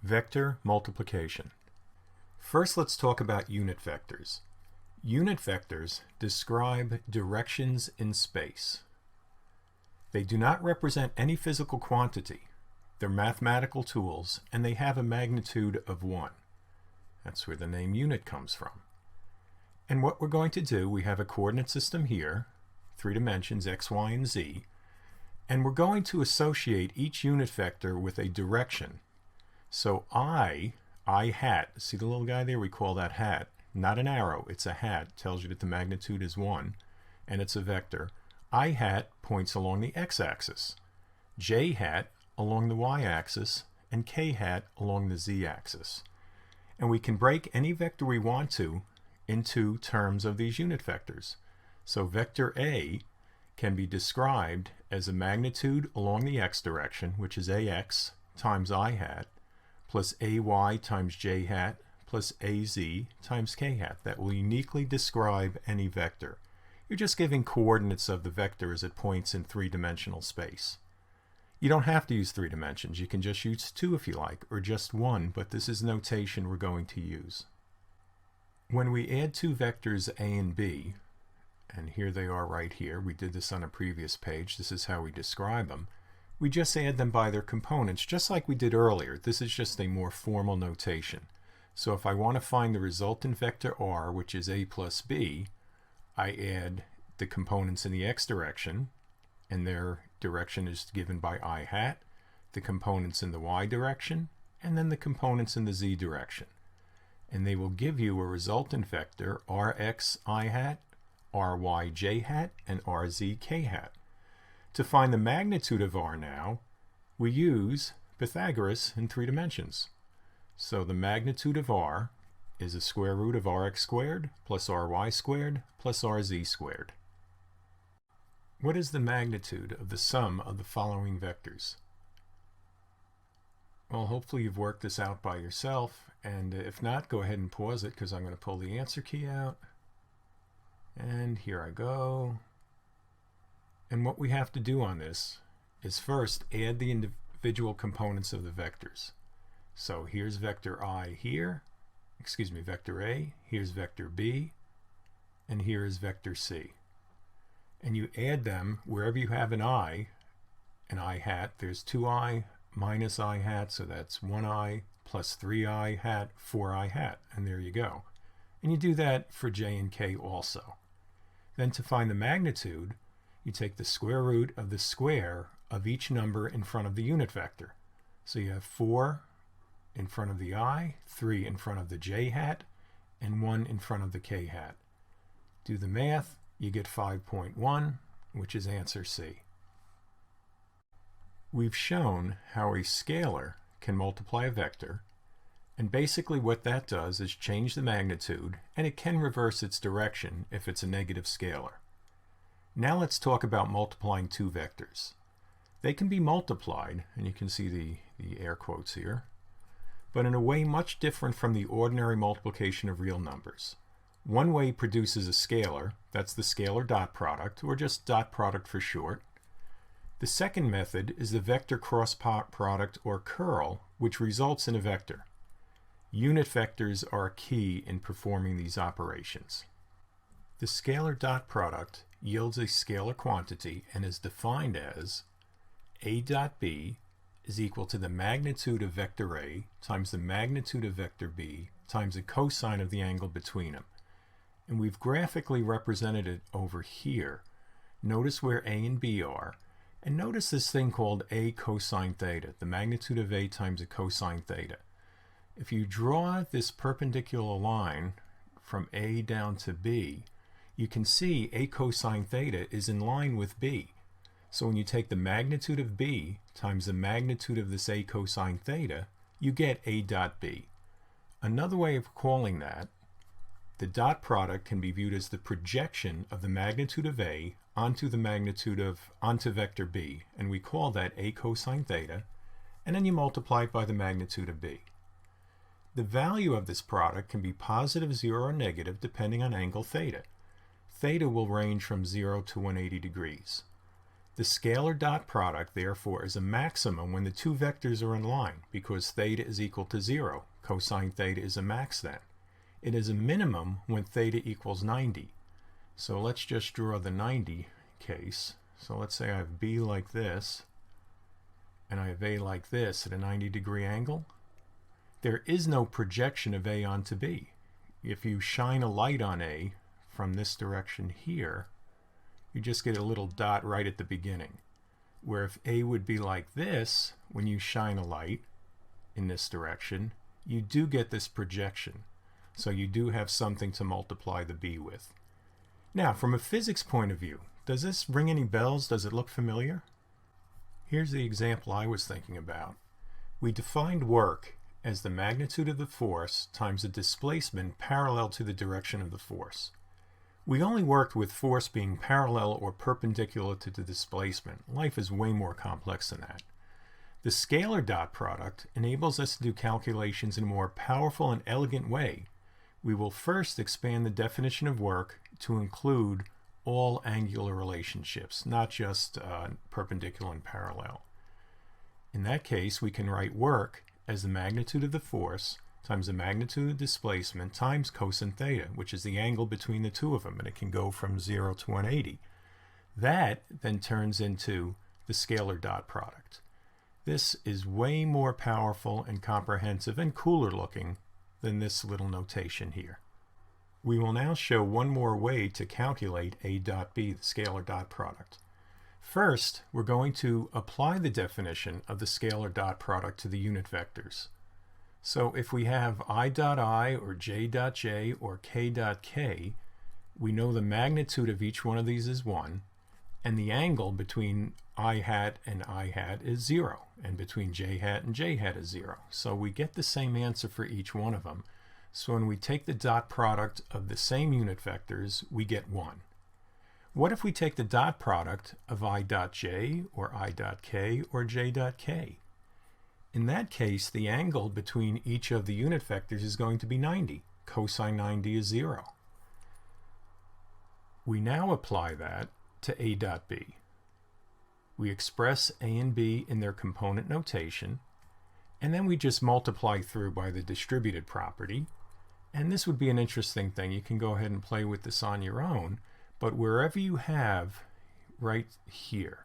Vector multiplication. First, let's talk about unit vectors. Unit vectors describe directions in space. They do not represent any physical quantity. They're mathematical tools, and they have a magnitude of 1. That's where the name unit comes from. And what we're going to do, we have a coordinate system here, 3 dimensions, x, y, and z, and we're going to associate each unit vector with a direction. So I hat, see the little guy there? We call that hat. Not an arrow, it's a hat. Tells you that the magnitude is 1, and it's a vector. I hat points along the x-axis. J hat along the y-axis, and k hat along the z-axis. And we can break any vector we want to into terms of these unit vectors. So vector A can be described as a magnitude along the x direction, which is ax times I hat, plus ay times j hat, plus az times k hat. That will uniquely describe any vector. You're just giving coordinates of the vector as it points in 3-dimensional space. You don't have to use 3 dimensions. You can just use 2 if you like, or just 1, but this is notation we're going to use. When we add 2 vectors a and b, and here they are right here, we did this on a previous page, this is how we describe them, we just add them by their components, just like we did earlier. This is just a more formal notation. So if I want to find the resultant vector r, which is a plus b, I add the components in the x direction, and their direction is given by I hat, the components in the y direction, and then the components in the z direction. And they will give you a resultant vector rx I hat, ry j hat, and rz k hat. To find the magnitude of r now, we use Pythagoras in 3 dimensions. So the magnitude of r is the square root of rx squared plus ry squared plus rz squared. What is the magnitude of the sum of the following vectors? Well, hopefully you've worked this out by yourself, and if not, go ahead and pause it because I'm going to pull the answer key out. And here I go. And what we have to do on this is first add the individual components of the vectors. So here's vector I here, vector A, here's vector B, and here is vector C. And you add them wherever you have an I hat, there's 2i minus I hat, so that's 1i plus 3i hat, 4i hat, and there you go. And you do that for j and k also. Then to find the magnitude, you take the square root of the square of each number in front of the unit vector. So you have 4 in front of the I, 3 in front of the j hat, and 1 in front of the k hat. Do the math, you get 5.1, which is answer C. We've shown how a scalar can multiply a vector, and basically what that does is change the magnitude, and it can reverse its direction if it's a negative scalar. Now let's talk about multiplying 2 vectors. They can be multiplied, and you can see the air quotes here, but in a way much different from the ordinary multiplication of real numbers. One way produces a scalar, that's the scalar dot product, or just dot product for short. The second method is the vector cross product, or curl, which results in a vector. Unit vectors are key in performing these operations. The scalar dot product yields a scalar quantity and is defined as a dot b is equal to the magnitude of vector A times the magnitude of vector B times the cosine of the angle between them. And we've graphically represented it over here. Notice where A and B are, and notice this thing called A cosine theta, the magnitude of A times the cosine theta. If you draw this perpendicular line from A down to B, you can see A cosine theta is in line with B. So when you take the magnitude of B times the magnitude of this A cosine theta, you get A dot B. Another way of calling that, the dot product can be viewed as the projection of the magnitude of A onto vector B, and we call that A cosine theta, and then you multiply it by the magnitude of B. The value of this product can be positive, 0, or negative depending on angle theta. Theta will range from 0 to 180 degrees. The scalar dot product, therefore, is a maximum when the two vectors are in line because theta is equal to 0. Cosine theta is a max then. It is a minimum when theta equals 90. So let's just draw the 90 case. So let's say I have B like this, and I have A like this at a 90-degree angle. There is no projection of A onto B. If you shine a light on A from this direction here, you just get a little dot right at the beginning. Where if A would be like this, when you shine a light in this direction, you do get this projection. So you do have something to multiply the B with. Now, from a physics point of view, does this ring any bells? Does it look familiar? Here's the example I was thinking about. We defined work as the magnitude of the force times the displacement parallel to the direction of the force. We only worked with force being parallel or perpendicular to the displacement. Life is way more complex than that. The scalar dot product enables us to do calculations in a more powerful and elegant way. We will first expand the definition of work to include all angular relationships, not just perpendicular and parallel. In that case, we can write work as the magnitude of the force times the magnitude of displacement times cosine theta, which is the angle between the two of them, and it can go from 0 to 180. That then turns into the scalar dot product. This is way more powerful and comprehensive and cooler looking than this little notation here. We will now show one more way to calculate A dot B, the scalar dot product. First, we're going to apply the definition of the scalar dot product to the unit vectors. So if we have I dot I or J dot J or K dot K, we know the magnitude of each one of these is 1, and the angle between I hat and I hat is 0, and between J hat and J hat is 0. So we get the same answer for each one of them. So when we take the dot product of the same unit vectors, we get 1. What if we take the dot product of I dot J or I dot K or J dot K? In that case, the angle between each of the unit vectors is going to be 90. Cosine 90 is 0. We now apply that to A dot B. We express A and B in their component notation, and then we just multiply through by the distributed property. And this would be an interesting thing. You can go ahead and play with this on your own, but wherever you have right here,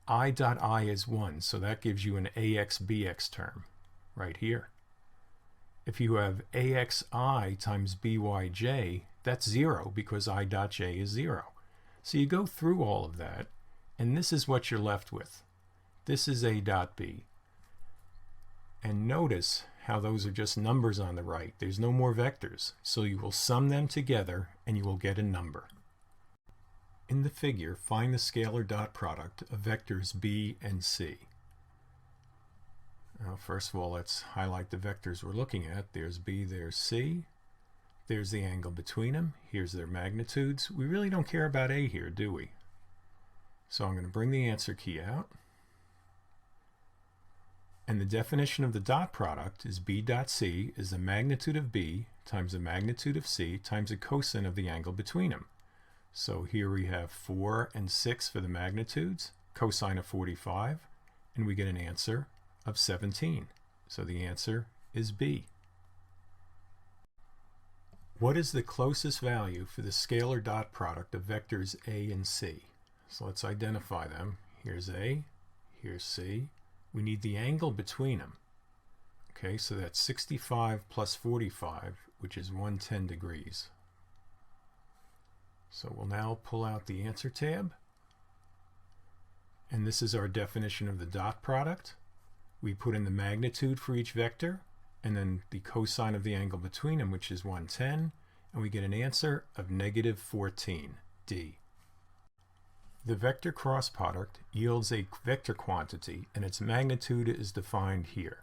I dot I is 1, so that gives you an AX BX term right here. If you have AXI times BYJ, that's 0 because I dot J is 0. So you go through all of that, and this is what you're left with. This is A dot B. And notice how those are just numbers on the right. There's no more vectors, so you will sum them together and you will get a number. In the figure, find the scalar dot product of vectors B and C. Now, first of all, let's highlight the vectors we're looking at. There's B, there's C. There's the angle between them. Here's their magnitudes. We really don't care about A here, do we? So I'm going to bring the answer key out. And the definition of the dot product is B dot C is the magnitude of B times the magnitude of C times the cosine of the angle between them. So here we have 4 and 6 for the magnitudes, cosine of 45, and we get an answer of 17. So the answer is B. What is the closest value for the scalar dot product of vectors A and C? So let's identify them. Here's A, here's C. We need the angle between them. Okay, so that's 65 plus 45, which is 110 degrees. So we'll now pull out the answer tab. And this is our definition of the dot product. We put in the magnitude for each vector, and then the cosine of the angle between them, which is 110, and we get an answer of negative 14, D. The vector cross product yields a vector quantity, and its magnitude is defined here.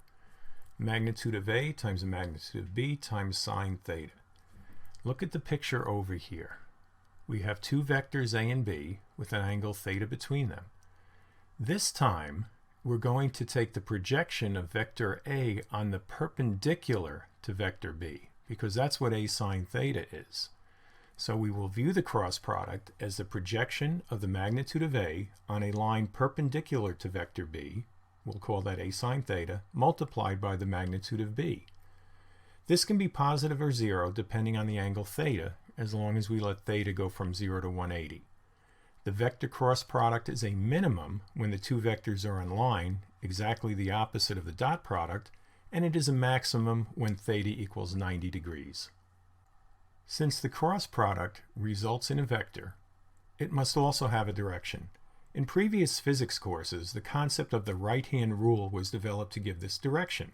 Magnitude of A times the magnitude of B times sine theta. Look at the picture over here. We have two vectors A and B with an angle theta between them. This time, we're going to take the projection of vector A on the perpendicular to vector B, because that's what A sine theta is. So we will view the cross product as the projection of the magnitude of A on a line perpendicular to vector B, we'll call that A sine theta, multiplied by the magnitude of B. This can be positive or 0 depending on the angle theta, as long as we let theta go from 0 to 180. The vector cross product is a minimum when the two vectors are in line, exactly the opposite of the dot product, and it is a maximum when theta equals 90 degrees. Since the cross product results in a vector, it must also have a direction. In previous physics courses, the concept of the right-hand rule was developed to give this direction.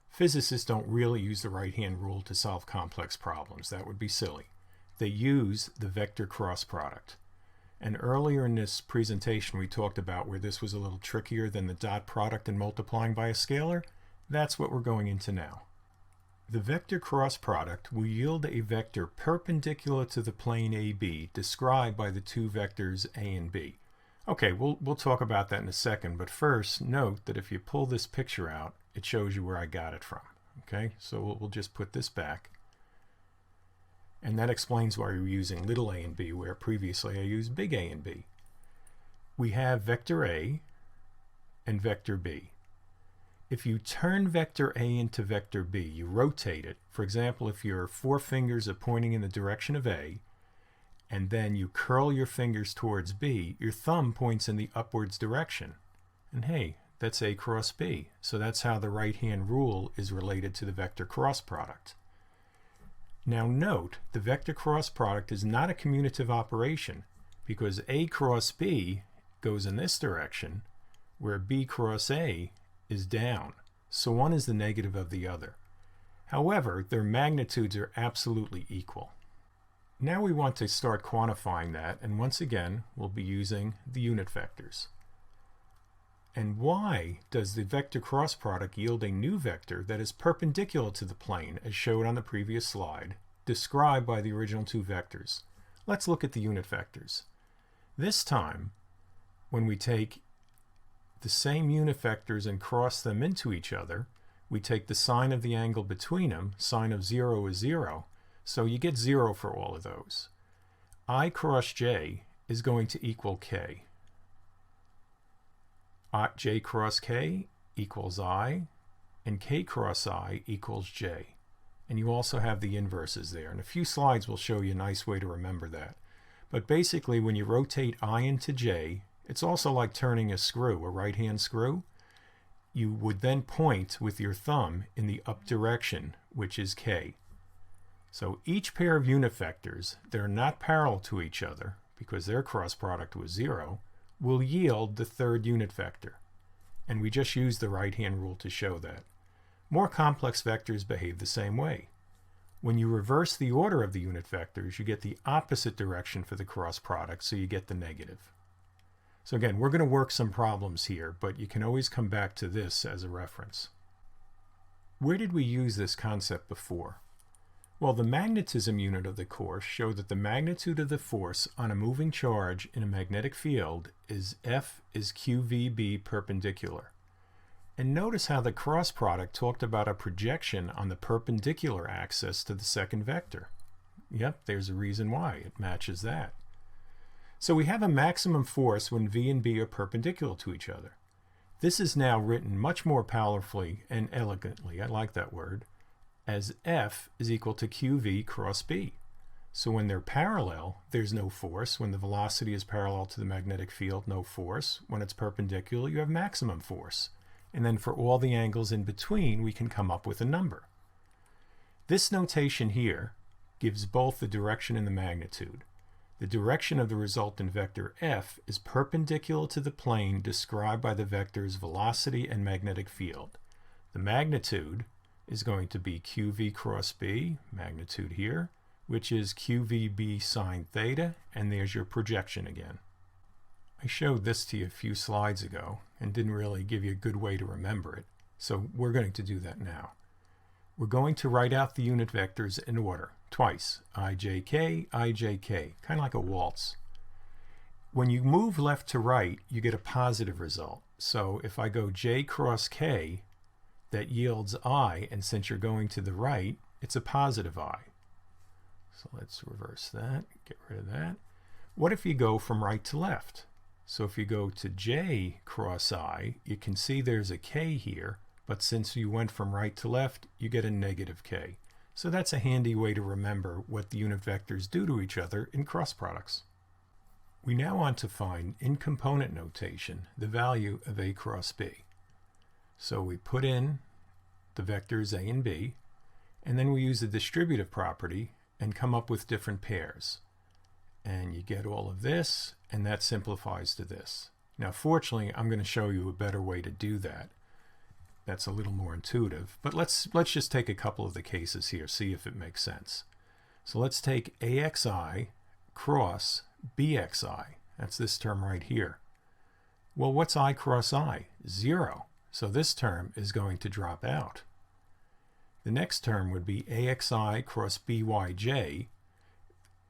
Physicists don't really use the right-hand rule to solve complex problems. That would be silly. They use the vector cross product. And earlier in this presentation we talked about where this was a little trickier than the dot product and multiplying by a scalar. That's what we're going into now. The vector cross product will yield a vector perpendicular to the plane AB described by the two vectors A and B. Okay, we'll talk about that in a second, but first note that if you pull this picture out, it shows you where I got it from. Okay, so we'll just put this back. And that explains why we're using little a and b, where previously I used big A and B. We have vector A and vector B. If you turn vector A into vector B, you rotate it. For example, if your four fingers are pointing in the direction of A, and then you curl your fingers towards B, your thumb points in the upwards direction. And hey, that's A cross B. So that's how the right-hand rule is related to the vector cross product. Now note, the vector cross product is not a commutative operation because A cross B goes in this direction, where B cross A is down. So one is the negative of the other. However, their magnitudes are absolutely equal. Now we want to start quantifying that, and once again, we'll be using the unit vectors. And why does the vector cross product yield a new vector that is perpendicular to the plane, as showed on the previous slide, described by the original two vectors? Let's look at the unit vectors. This time, when we take the same unit vectors and cross them into each other, we take the sine of the angle between them. Sine of 0 is 0, so you get 0 for all of those. I cross j is going to equal k. J cross k equals I, and k cross I equals j. And you also have the inverses there. In a few slides will show you a nice way to remember that. But basically, when you rotate I into j, it's also like turning a screw, a right-hand screw. You would then point with your thumb in the up direction, which is k. So each pair of unit vectors that are not parallel to each other, because their cross product was 0, will yield the third unit vector. And we just used the right-hand rule to show that. More complex vectors behave the same way. When you reverse the order of the unit vectors, you get the opposite direction for the cross product, so you get the negative. So again, we're going to work some problems here, but you can always come back to this as a reference. Where did we use this concept before? Well, the magnetism unit of the course showed that the magnitude of the force on a moving charge in a magnetic field is F is QVB perpendicular. And notice how the cross product talked about a projection on the perpendicular axis to the second vector. Yep, there's a reason why. It matches that. So we have a maximum force when V and B are perpendicular to each other. This is now written much more powerfully and elegantly, I like that word, as F is equal to QV cross B. So when they're parallel, there's no force. When the velocity is parallel to the magnetic field, no force. When it's perpendicular, you have maximum force. And then for all the angles in between, we can come up with a number. This notation here gives both the direction and the magnitude. The direction of the resultant vector F is perpendicular to the plane described by the vectors velocity and magnetic field. The magnitude is going to be QV cross B, magnitude here, which is QVB sine theta, and there's your projection again. I showed this to you a few slides ago and didn't really give you a good way to remember it, so we're going to do that now. We're going to write out the unit vectors in order, twice, ijk, ijk, kind of like a waltz. When you move left to right, you get a positive result. So if I go j cross k, that yields I, and since you're going to the right, it's a positive I. So let's reverse that, get rid of that. What if you go from right to left? So if you go to J cross I, you can see there's a K here, but since you went from right to left, you get a negative K. So that's a handy way to remember what the unit vectors do to each other in cross products. We now want to find, in component notation, the value of A cross B. So we put in the vectors A and B, and then we use the distributive property and come up with different pairs. And you get all of this, and that simplifies to this. Now fortunately, I'm going to show you a better way to do that. That's a little more intuitive, but let's just take a couple of the cases here, see if it makes sense. So let's take AXI cross BXI. That's this term right here. Well, what's I cross I? 0. So this term is going to drop out. The next term would be AXI cross BYJ,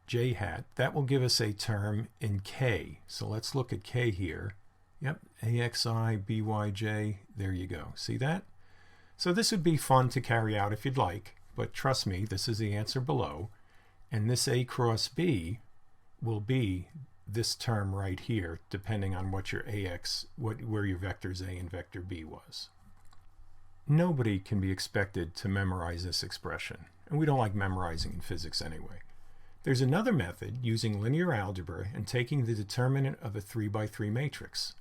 J hat. That will give us a term in K. So let's look at K here. Yep, AXI, BYJ, there you go. See that? So this would be fun to carry out if you'd like, but trust me, this is the answer below. And this A cross B will be this term right here, depending on what your AX, where your vectors A and vector B was. Nobody can be expected to memorize this expression, and we don't like memorizing in physics anyway. There's another method using linear algebra and taking the determinant of a 3x3 matrix.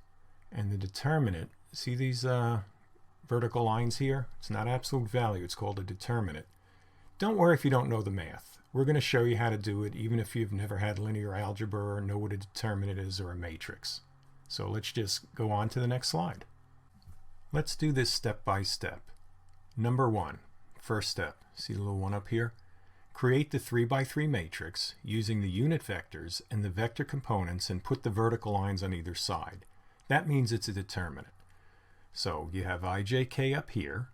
And the determinant, see these vertical lines here? It's not absolute value, it's called a determinant. Don't worry if you don't know the math. We're going to show you how to do it even if you've never had linear algebra or know what a determinant is or a matrix. So let's just go on to the next slide. Let's do this step by step. Number 1, first step, see the little one up here? Create the 3x3 matrix using the unit vectors and the vector components and put the vertical lines on either side. That means it's a determinant. So you have IJK up here,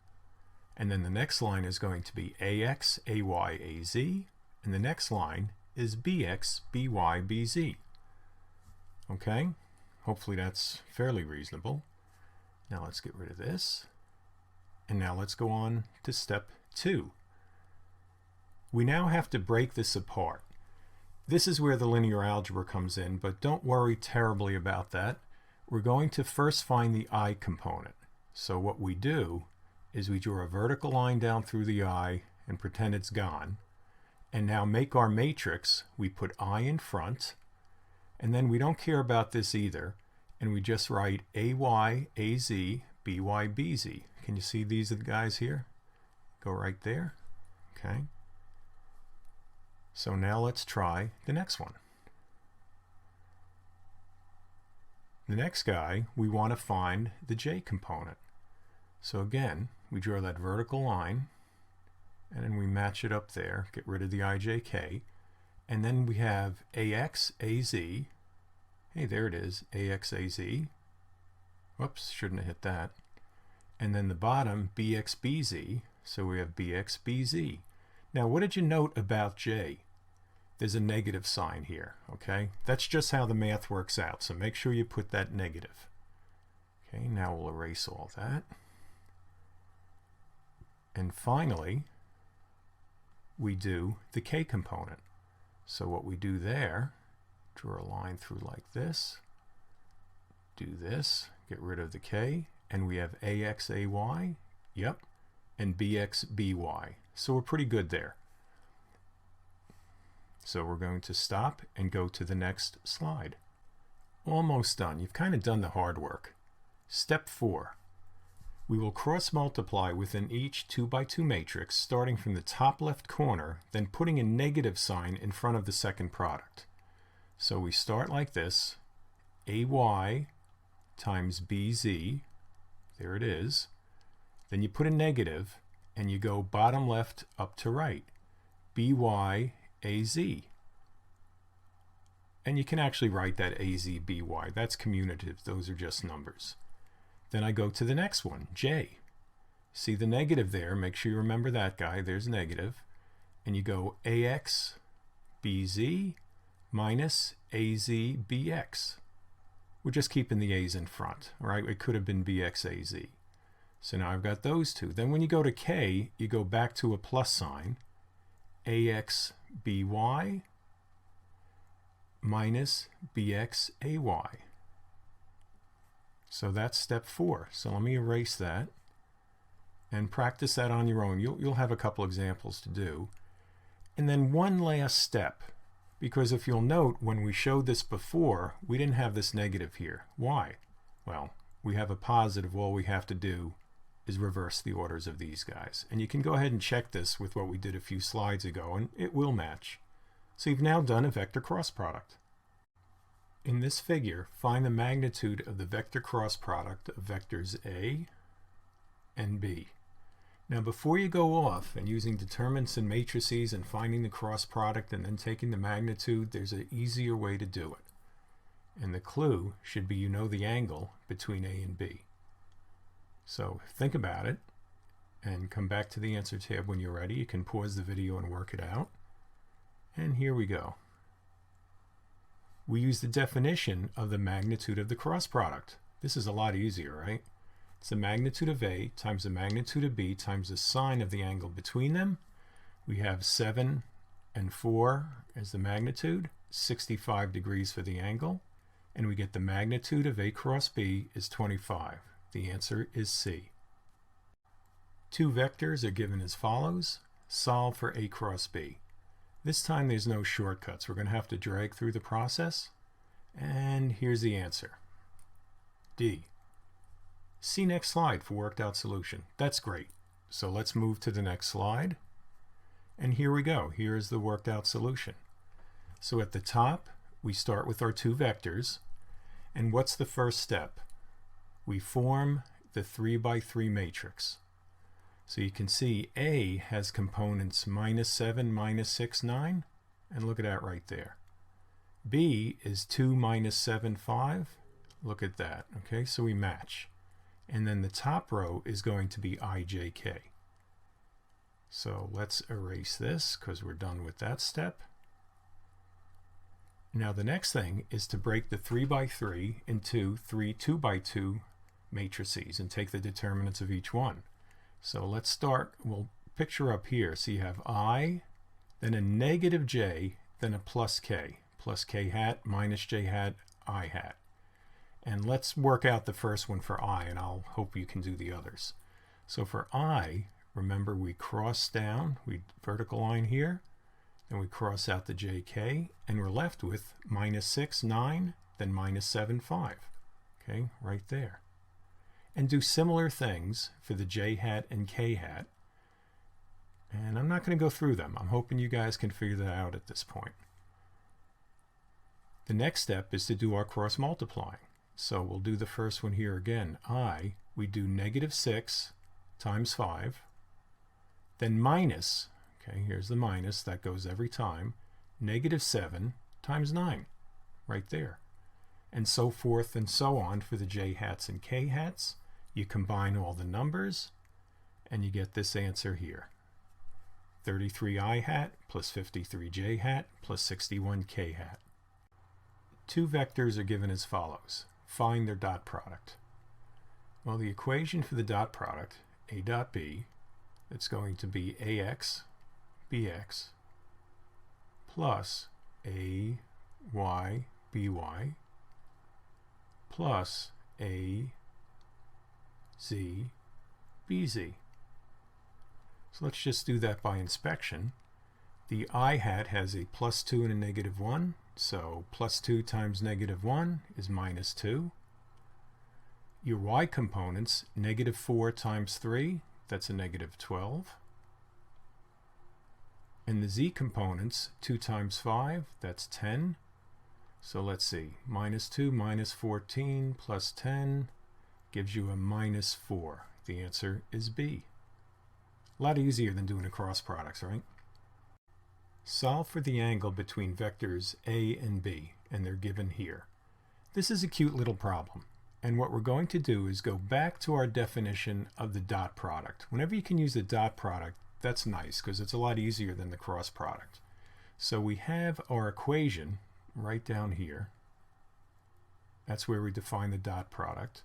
and then the next line is going to be AX, AY, AZ, and the next line is BX, BY, BZ. Okay, hopefully that's fairly reasonable. Now let's get rid of this, and now let's go on to step 2. We now have to break this apart. This is where the linear algebra comes in, but don't worry terribly about that. We're going to first find the I component. So what we do is we draw a vertical line down through the I and pretend it's gone. And now make our matrix, we put I in front, and then we don't care about this either, and we just write AY, AZ, BY, BZ. Can you see these guys here? Go right there. Okay. So now let's try the next one. The next guy, we want to find the J component. So again, we draw that vertical line, and then we match it up there, get rid of the IJK, and then we have AX, AZ. Hey, there it is, AX, AZ. Whoops, shouldn't have hit that. And then the bottom, BX, BZ, so we have BX, BZ. Now, what did you note about J? There's a negative sign here, okay? That's just how the math works out, so make sure you put that negative. Okay, now we'll erase all that. And finally, we do the K component. So what we do there, draw a line through like this, do this, get rid of the K, and we have AX, AY, yep, and BX, BY. So we're pretty good there. So we're going to stop and go to the next slide. Almost done. You've kind of done the hard work. Step 4. We will cross multiply within each 2x2 matrix starting from the top left corner, then putting a negative sign in front of the second product. So we start like this, AY times BZ, there it is. Then you put a negative and you go bottom left up to right, BY AZ. And you can actually write that AZ BY. That's commutative. Those are just numbers. Then I go to the next one, J. See the negative there. Make sure you remember that guy. There's negative. And you go AX BZ minus AZ BX. We're just keeping the A's in front. All right? It could have been BX AZ. So now I've got those two. Then when you go to K, you go back to a plus sign. AX by minus bxay. So that's step 4. So let me erase that and practice that on your own. You'll have a couple examples to do. And then one last step, because if you'll note, when we showed this before, we didn't have this negative here. Why? Well, we have a positive. All we have to do is reverse the orders of these guys. And you can go ahead and check this with what we did a few slides ago, and it will match. So you've now done a vector cross product. In this figure, find the magnitude of the vector cross product of vectors A and B. Now before you go off and using determinants and matrices and finding the cross product and then taking the magnitude, there's an easier way to do it. And the clue should be you know the angle between A and B. So think about it and come back to the answer tab when you're ready. You can pause the video and work it out. And here we go. We use the definition of the magnitude of the cross product. This is a lot easier, right? It's the magnitude of A times the magnitude of B times the sine of the angle between them. We have 7 and 4 as the magnitude, 65 degrees for the angle, and we get the magnitude of A cross B is 25. The answer is C. Two vectors are given as follows. Solve for A cross B. This time there's no shortcuts. We're going to have to drag through the process. And here's the answer. D. See next slide for worked out solution. That's great. So let's move to the next slide. And here we go. Here's the worked out solution. So at the top, we start with our two vectors. And what's the first step? We form the 3 by 3 matrix. So you can see A has components -7, -6, 9, and look at that right there. B is 2, -7, 5. Look at that. Okay, so we match. And then the top row is going to be IJK. So let's erase this because we're done with that step. Now the next thing is to break the 3 by 3 into 3 2 by 2 matrices and take the determinants of each one. So let's start, we'll picture up here. So you have I, then a negative j, then a plus k hat, minus j hat, I hat. And let's work out the first one for I, and I'll hope you can do the others. So for I, remember we cross down, we vertical line here, then we cross out the jk, and we're left with -6, 9, then -7, 5. Okay, right there. And do similar things for the j hat and k hat. And I'm not going to go through them. I'm hoping you guys can figure that out at this point. The next step is to do our cross multiplying. So we'll do the first one here again. I, we do -6 times 5, then minus, okay, here's the minus, that goes every time, -7 times 9, right there. And so forth and so on for the j hats and k hats. You combine all the numbers and you get this answer here. 33 I hat plus 53 j hat plus 61 k hat. Two vectors are given as follows. Find their dot product. Well, the equation for the dot product, A dot B, it's going to be AX BX plus AY BY plus AZ BZ. So let's just do that by inspection. The I hat has a +2 and a -1, so +2 times -1 is -2. Your Y components, -4 times 3, that's a -12. And the Z components, 2 times 5, that's 10. So let's see, -2 minus 14 plus 10 gives you a -4. The answer is B. A lot easier than doing a cross products, right? Solve for the angle between vectors A and B, and they're given here. This is a cute little problem, and what we're going to do is go back to our definition of the dot product. Whenever you can use the dot product, that's nice because it's a lot easier than the cross product. So we have our equation right down here. That's where we define the dot product.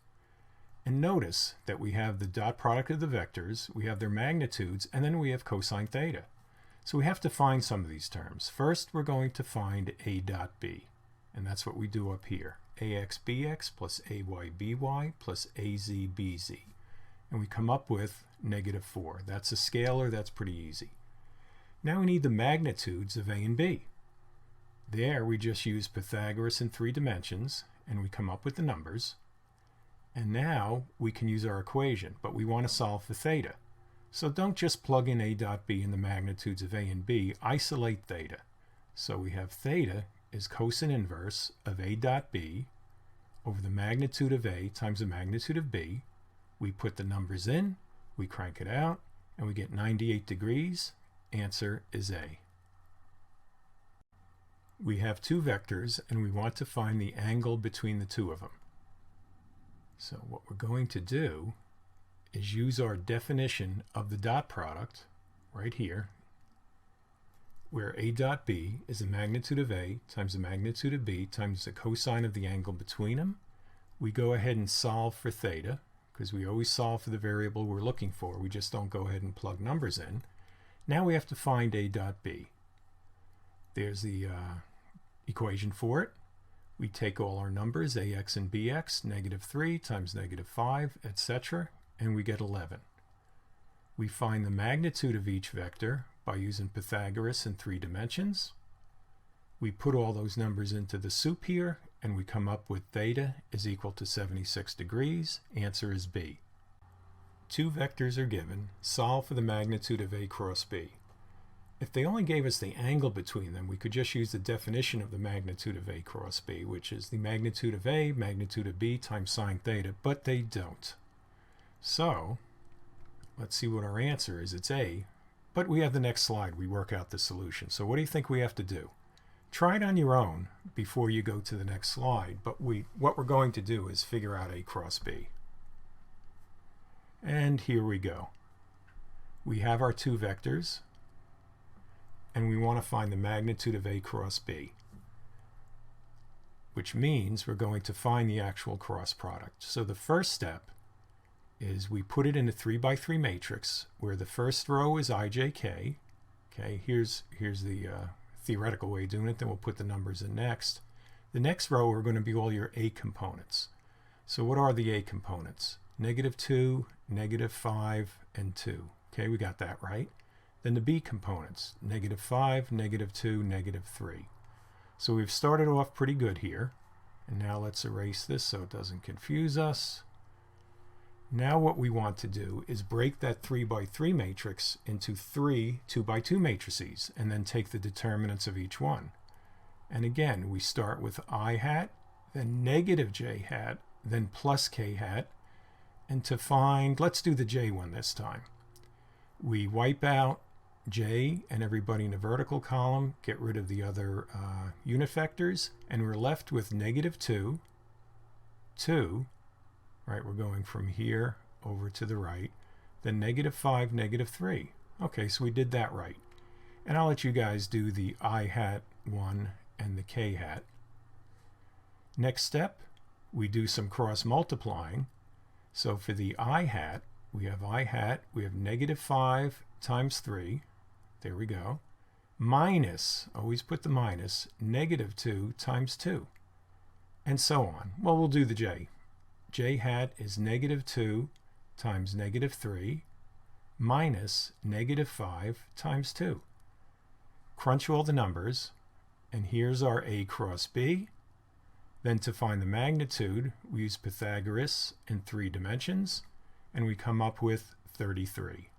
And notice that we have the dot product of the vectors, we have their magnitudes, and then we have cosine theta. So we have to find some of these terms. First, we're going to find a dot b, and that's what we do up here. ax bx plus ay by plus az bz. And we come up with -4. That's a scalar, that's pretty easy. Now we need the magnitudes of a and b. There we just use Pythagoras in 3 dimensions, and we come up with the numbers. And now we can use our equation, but we want to solve for theta. So don't just plug in a dot b in the magnitudes of a and b, isolate theta. So we have theta is cosine inverse of a dot b over the magnitude of a times the magnitude of b. We put the numbers in, we crank it out, and we get 98 degrees. Answer is A. We have 2 vectors, and we want to find the angle between the 2 of them. So what we're going to do is use our definition of the dot product right here, where a dot b is the magnitude of a times the magnitude of b times the cosine of the angle between them. We go ahead and solve for theta, because we always solve for the variable we're looking for. We just don't go ahead and plug numbers in. Now we have to find a dot b. There's the equation for it. We take all our numbers, ax and bx, -3 times -5, etc., and we get 11. We find the magnitude of each vector by using Pythagoras in 3 dimensions. We put all those numbers into the soup here, and we come up with theta is equal to 76 degrees. Answer is B. 2 vectors are given. Solve for the magnitude of A cross B. If they only gave us the angle between them, we could just use the definition of the magnitude of A cross B, which is the magnitude of A, magnitude of B times sine theta, but they don't. So, let's see what our answer is. It's A, but we have the next slide. We work out the solution. So what do you think we have to do? Try it on your own before you go to the next slide, but what we're going to do is figure out A cross B. And here we go. We have our 2 vectors, and we want to find the magnitude of A cross B, which means we're going to find the actual cross product. So the first step is we put it in a 3 by 3 matrix where the first row is ijk. Okay, here's the theoretical way of doing it. Then we'll put the numbers in next. The next row are going to be all your A components. So what are the A components? -2, -5, and 2. Okay, we got that right. Then the B components, -5, -2, -3. So we've started off pretty good here. And now let's erase this so it doesn't confuse us. Now what we want to do is break that 3 by 3 matrix into 3 2 by 2 matrices, and then take the determinants of each one. And again, we start with I hat, then -j hat, then plus k hat. And to find, let's do the j one this time. We wipe out j and everybody in the vertical column, get rid of the other unit vectors, and we're left with -2, 2, right, we're going from here over to the right, then -5, -3. Okay, so we did that right. And I'll let you guys do the I hat one and the k hat. Next step, we do some cross multiplying. So for the I hat, we have -5 times 3, there we go, minus, always put the minus, -2 times 2, and so on. Well, we'll do the j. J hat is -2 times -3 minus -5 times 2. Crunch all the numbers, and here's our A cross B. Then to find the magnitude, we use Pythagoras in 3 dimensions, and we come up with 33.